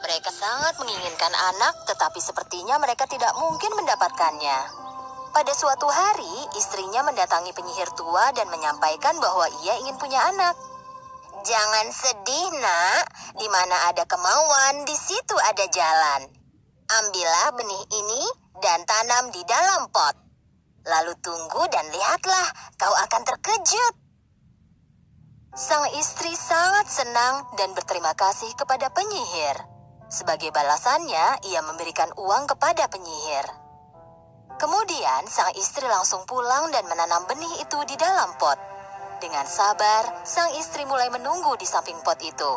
Mereka sangat menginginkan anak, tetapi sepertinya mereka tidak mungkin mendapatkannya. Pada suatu hari, istrinya mendatangi penyihir tua dan menyampaikan bahwa ia ingin punya anak. Jangan sedih, nak. Di mana ada kemauan, di situ ada jalan. Ambillah benih ini dan tanam di dalam pot. Lalu tunggu dan lihatlah, kau akan terkejut. Sang istri sangat senang dan berterima kasih kepada penyihir. Sebagai balasannya, ia memberikan uang kepada penyihir. Kemudian, sang istri langsung pulang dan menanam benih itu di dalam pot. Dengan sabar, sang istri mulai menunggu di samping pot itu.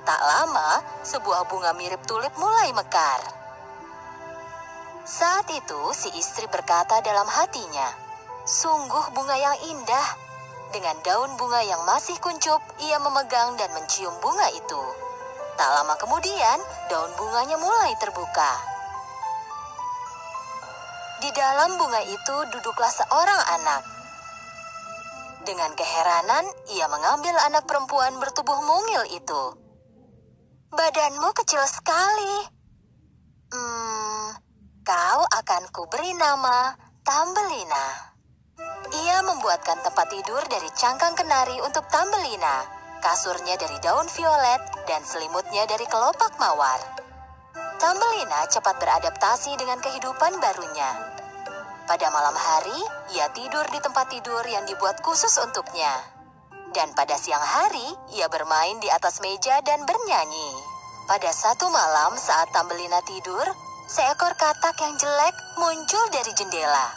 Tak lama, sebuah bunga mirip tulip mulai mekar. Saat itu, si istri berkata dalam hatinya, "Sungguh bunga yang indah." Dengan daun bunga yang masih kuncup, ia memegang dan mencium bunga itu. Tak lama kemudian, daun bunganya mulai terbuka. Di dalam bunga itu duduklah seorang anak. Dengan keheranan, ia mengambil anak perempuan bertubuh mungil itu. "Badanmu kecil sekali. Kau akan kuberi nama Tambelina." Ia membuatkan tempat tidur dari cangkang kenari untuk Tambelina, kasurnya dari daun violet, dan selimutnya dari kelopak mawar. Tambelina cepat beradaptasi dengan kehidupan barunya. Pada malam hari, ia tidur di tempat tidur yang dibuat khusus untuknya. Dan pada siang hari, ia bermain di atas meja dan bernyanyi. Pada satu malam saat Tambelina tidur, seekor katak yang jelek muncul dari jendela.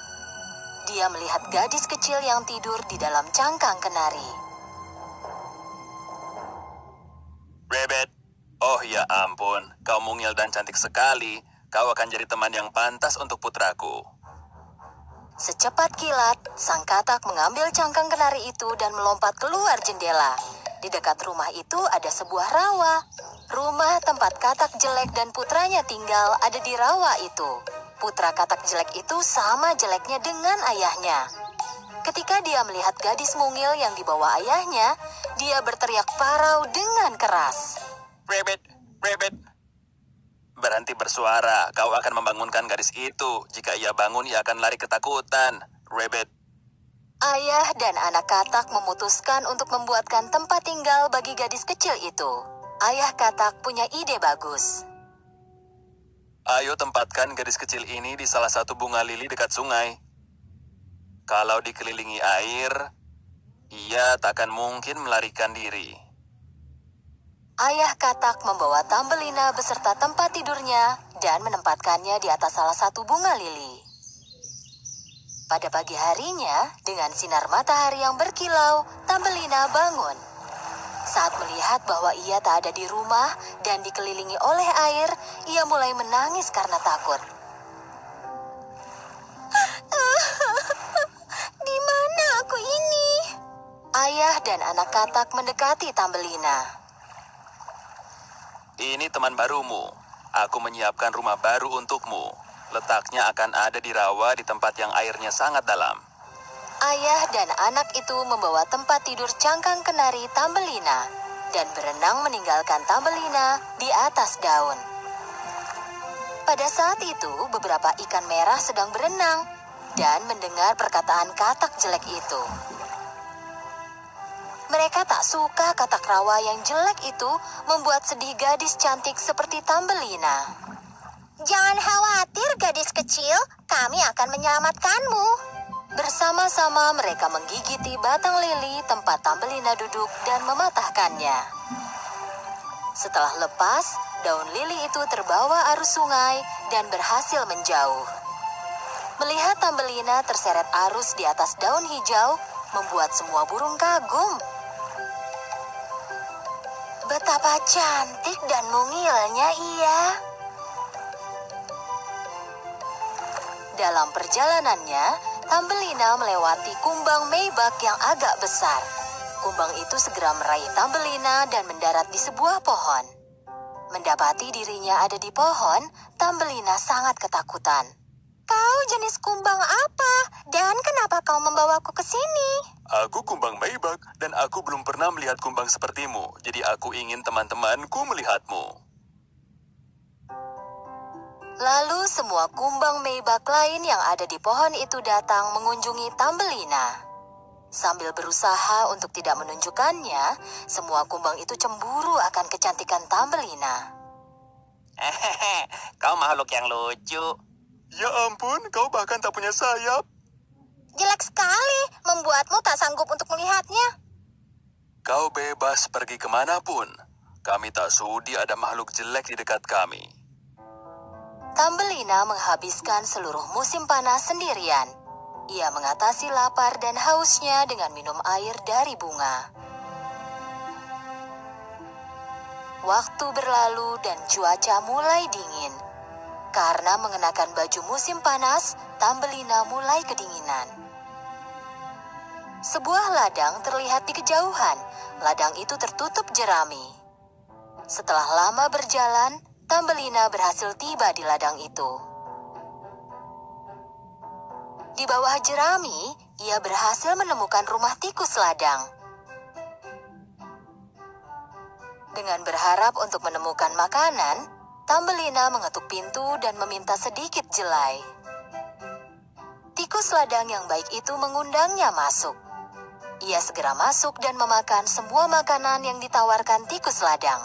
Dia melihat gadis kecil yang tidur di dalam cangkang kenari. Rabbit, oh ya ampun, kau mungil dan cantik sekali. Kau akan jadi teman yang pantas untuk putraku. Secepat kilat, sang katak mengambil cangkang kenari itu dan melompat keluar jendela. Di dekat rumah itu ada sebuah rawa. Rumah tempat katak jelek dan putranya tinggal ada di rawa itu. Putra katak jelek itu sama jeleknya dengan ayahnya. Ketika dia melihat gadis mungil yang dibawa ayahnya, dia berteriak parau dengan keras. Rabbit, Rabbit. Berhenti bersuara, kau akan membangunkan gadis itu. Jika ia bangun, ia akan lari ketakutan. Rabbit. Ayah dan anak katak memutuskan untuk membuatkan tempat tinggal bagi gadis kecil itu. Ayah katak punya ide bagus. Ayo tempatkan gadis kecil ini di salah satu bunga lili dekat sungai. Kalau dikelilingi air, ia takkan mungkin melarikan diri. Ayah katak membawa Tambelina beserta tempat tidurnya dan menempatkannya di atas salah satu bunga lili. Pada pagi harinya, dengan sinar matahari yang berkilau, Tambelina bangun. Saat melihat bahwa ia tak ada di rumah dan dikelilingi oleh air, ia mulai menangis karena takut. "Di mana aku ini?" Ayah dan anak katak mendekati Tambelina. Ini teman barumu. Aku menyiapkan rumah baru untukmu. Letaknya akan ada di rawa di tempat yang airnya sangat dalam. Ayah dan anak itu membawa tempat tidur cangkang kenari Tambelina dan berenang meninggalkan Tambelina di atas daun. Pada saat itu, beberapa ikan merah sedang berenang dan mendengar perkataan katak jelek itu. Mereka tak suka katak rawa yang jelek itu membuat sedih gadis cantik seperti Tambelina. "Jangan khawatir, gadis kecil, kami akan menyelamatkanmu." Bersama-sama mereka menggigiti batang lili tempat Tambelina duduk dan mematahkannya. Setelah lepas, daun lili itu terbawa arus sungai dan berhasil menjauh. Melihat Tambelina terseret arus di atas daun hijau, membuat semua burung kagum. Betapa cantik dan mungilnya ia. Dalam perjalanannya, Tambelina melewati kumbang meibak yang agak besar. Kumbang itu segera meraih Tambelina dan mendarat di sebuah pohon. Mendapati dirinya ada di pohon, Tambelina sangat ketakutan. "Kau jenis kumbang apa? Dan kenapa kau membawaku ke sini?" Aku kumbang meibak dan aku belum pernah melihat kumbang sepertimu. Jadi aku ingin teman-temanku melihatmu. Lalu semua kumbang meibak lain yang ada di pohon itu datang mengunjungi Tambelina. Sambil berusaha untuk tidak menunjukkannya, semua kumbang itu cemburu akan kecantikan Tambelina. Kau makhluk yang lucu. Ya ampun, kau bahkan tak punya sayap. Jelek sekali, membuatmu tak sanggup untuk melihatnya. Kau bebas pergi kemanapun. Kami tak sudi ada makhluk jelek di dekat kami. Tambelina menghabiskan seluruh musim panas sendirian. Ia mengatasi lapar dan hausnya dengan minum air dari bunga. Waktu berlalu dan cuaca mulai dingin. Karena mengenakan baju musim panas, Tambelina mulai kedinginan. Sebuah ladang terlihat di kejauhan. Ladang itu tertutup jerami. Setelah lama berjalan, Tambelina berhasil tiba di ladang itu. Di bawah jerami, ia berhasil menemukan rumah tikus ladang. Dengan berharap untuk menemukan makanan, Tambelina mengetuk pintu dan meminta sedikit jelai. Tikus ladang yang baik itu mengundangnya masuk. Ia segera masuk dan memakan semua makanan yang ditawarkan tikus ladang.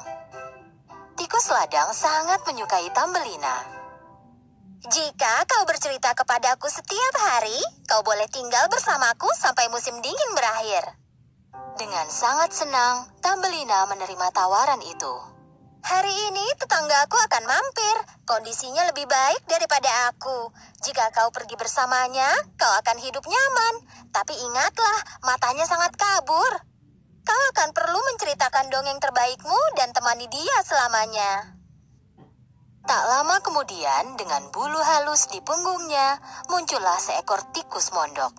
Tikus ladang sangat menyukai Tambelina. Jika kau bercerita kepadaku setiap hari, kau boleh tinggal bersamaku sampai musim dingin berakhir. Dengan sangat senang, Tambelina menerima tawaran itu. Hari ini tetanggaku akan mampir. Kondisinya lebih baik daripada aku. Jika kau pergi bersamanya, kau akan hidup nyaman. Tapi ingatlah, matanya sangat kabur. Kau akan perlu menceritakan dongeng terbaikmu dan temani dia selamanya. Tak lama kemudian, dengan bulu halus di punggungnya, muncullah seekor tikus mondok.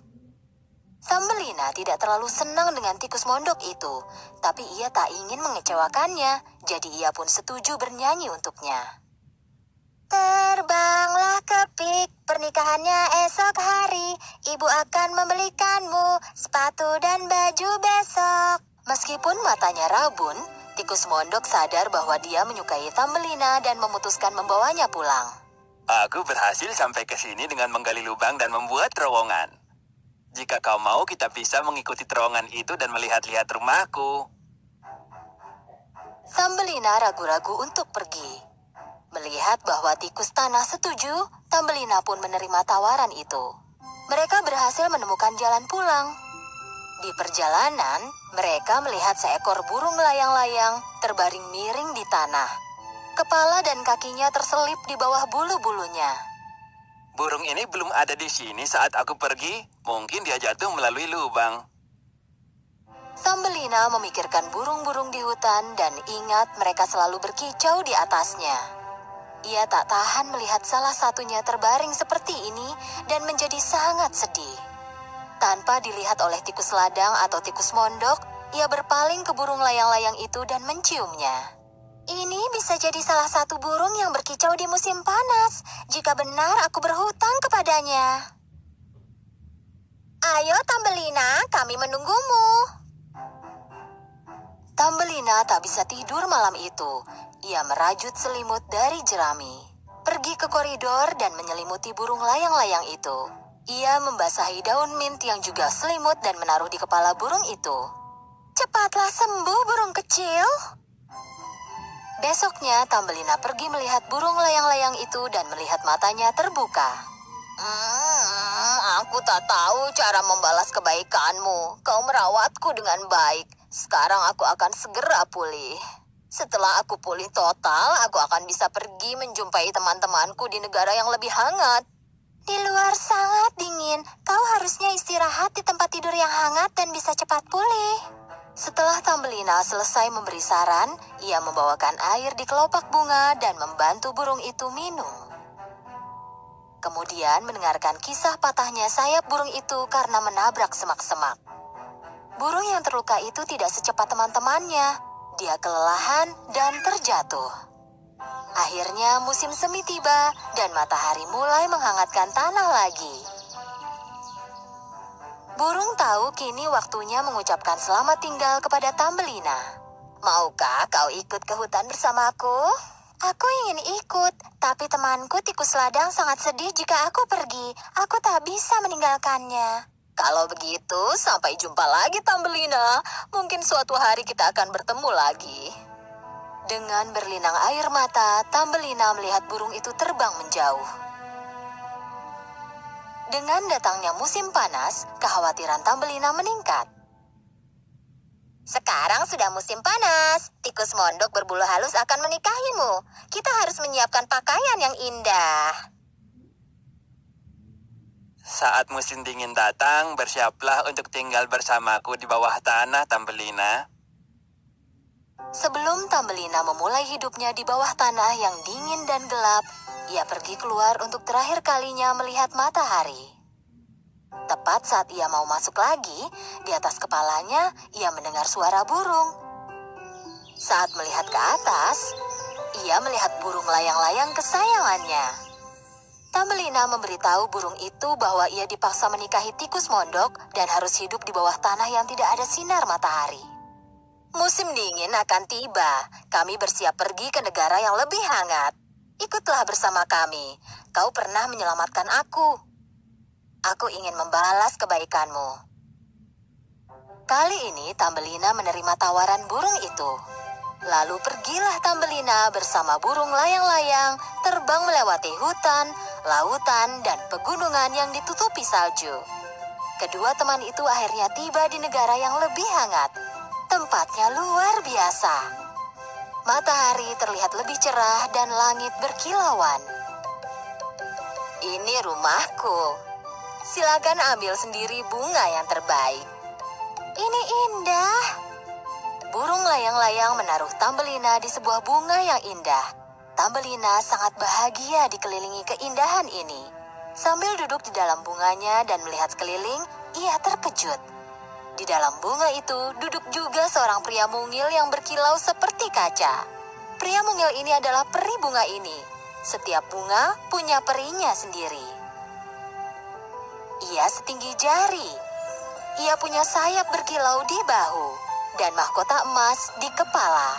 Tambelina tidak terlalu senang dengan tikus mondok itu, tapi ia tak ingin mengecewakannya, jadi ia pun setuju bernyanyi untuknya. Terbanglah kepik, pernikahannya esok hari, ibu akan membelikanmu sepatu dan baju besok. Meskipun matanya rabun, tikus mondok sadar bahwa dia menyukai Tambelina dan memutuskan membawanya pulang. Aku berhasil sampai ke sini dengan menggali lubang dan membuat terowongan. Jika kau mau, kita bisa mengikuti terowongan itu dan melihat-lihat rumahku. Tambelina ragu-ragu untuk pergi. Melihat bahwa tikus tanah setuju, Tambelina pun menerima tawaran itu. Mereka berhasil menemukan jalan pulang. Di perjalanan, mereka melihat seekor burung layang-layang terbaring miring di tanah. Kepala dan kakinya terselip di bawah bulu-bulunya. Burung ini belum ada di sini saat aku pergi. Mungkin dia jatuh melalui lubang. Tambelina memikirkan burung-burung di hutan dan ingat mereka selalu berkicau di atasnya. Ia tak tahan melihat salah satunya terbaring seperti ini dan menjadi sangat sedih. Tanpa dilihat oleh tikus ladang atau tikus mondok, ia berpaling ke burung layang-layang itu dan menciumnya. Ini bisa jadi salah satu burung yang berkicau di musim panas. Jika benar aku berhutang kepadanya. Ayo Tambelina, kami menunggumu. Tambelina tak bisa tidur malam itu. Ia merajut selimut dari jerami. Pergi ke koridor dan menyelimuti burung layang-layang itu. Ia membasahi daun mint yang juga selimut dan menaruh di kepala burung itu. Cepatlah sembuh burung kecil. Besoknya, Tambelina pergi melihat burung layang-layang itu dan melihat matanya terbuka. Aku tak tahu cara membalas kebaikanmu. Kau merawatku dengan baik. Sekarang aku akan segera pulih. Setelah aku pulih total, aku akan bisa pergi menjumpai teman-temanku di negara yang lebih hangat. Di luar sangat dingin. Kau harusnya istirahat di tempat tidur yang hangat dan bisa cepat pulih. Setelah Tambelina selesai memberi saran, ia membawakan air di kelopak bunga dan membantu burung itu minum. Kemudian mendengarkan kisah patahnya sayap burung itu karena menabrak semak-semak. Burung yang terluka itu tidak secepat teman-temannya. Dia kelelahan dan terjatuh. Akhirnya musim semi tiba dan matahari mulai menghangatkan tanah lagi. Burung tahu kini waktunya mengucapkan selamat tinggal kepada Tambelina. Maukah kau ikut ke hutan bersamaku? Aku ingin ikut, Tapi temanku tikus ladang sangat sedih jika aku pergi. Aku tak bisa meninggalkannya. Kalau begitu, sampai jumpa lagi Tambelina. Mungkin suatu hari kita akan bertemu lagi. Dengan berlinang air mata, Tambelina melihat burung itu terbang menjauh. Dengan datangnya musim panas, kekhawatiran Tambelina meningkat. Sekarang sudah musim panas. Tikus mondok berbulu halus akan menikahimu. Kita harus menyiapkan pakaian yang indah. Saat musim dingin datang, bersiaplah untuk tinggal bersamaku di bawah tanah, Tambelina. Sebelum Tambelina memulai hidupnya di bawah tanah yang dingin dan gelap, ia pergi keluar untuk terakhir kalinya melihat matahari. Tepat saat ia mau masuk lagi, di atas kepalanya ia mendengar suara burung. Saat melihat ke atas, ia melihat burung layang-layang kesayangannya. Tambelina memberitahu burung itu bahwa ia dipaksa menikahi tikus mondok dan harus hidup di bawah tanah yang tidak ada sinar matahari. Musim dingin akan tiba. Kami bersiap pergi ke negara yang lebih hangat. Ikutlah bersama kami. Kau pernah menyelamatkan aku. Aku ingin membalas kebaikanmu. Kali ini Tambelina menerima tawaran burung itu. Lalu pergilah Tambelina bersama burung layang-layang terbang melewati hutan, lautan, dan pegunungan yang ditutupi salju. Kedua teman itu akhirnya tiba di negara yang lebih hangat. Tempatnya luar biasa. Matahari terlihat lebih cerah dan langit berkilauan. Ini rumahku. Silakan ambil sendiri bunga yang terbaik. Ini indah. Burung layang-layang menaruh Tambelina di sebuah bunga yang indah. Tambelina sangat bahagia dikelilingi keindahan ini. Sambil duduk di dalam bunganya dan melihat sekeliling, ia terkejut. Di dalam bunga itu duduk juga seorang pria mungil yang berkilau seperti kaca. Pria mungil ini adalah peri bunga ini. Setiap bunga punya perinya sendiri. Ia setinggi jari. Ia punya sayap berkilau di bahu dan mahkota emas di kepala.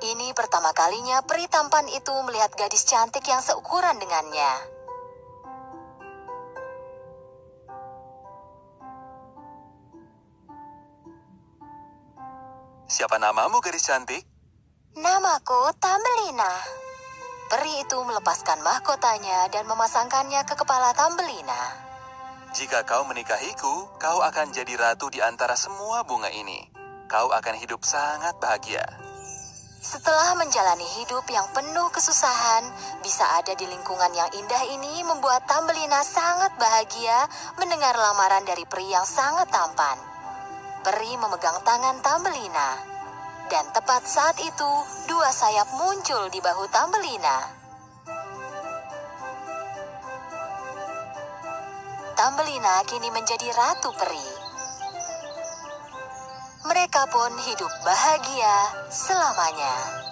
Ini pertama kalinya peri tampan itu melihat gadis cantik yang seukuran dengannya. Siapa namamu, gadis cantik? Namaku Tambelina. Peri itu melepaskan mahkotanya dan memasangkannya ke kepala Tambelina. Jika kau menikahiku, kau akan jadi ratu di antara semua bunga ini. Kau akan hidup sangat bahagia. Setelah menjalani hidup yang penuh kesusahan, bisa ada di lingkungan yang indah ini membuat Tambelina sangat bahagia mendengar lamaran dari peri yang sangat tampan. Peri memegang tangan Tambelina. Dan tepat saat itu, dua sayap muncul di bahu Tambelina. Tambelina kini menjadi ratu peri. Mereka pun hidup bahagia selamanya.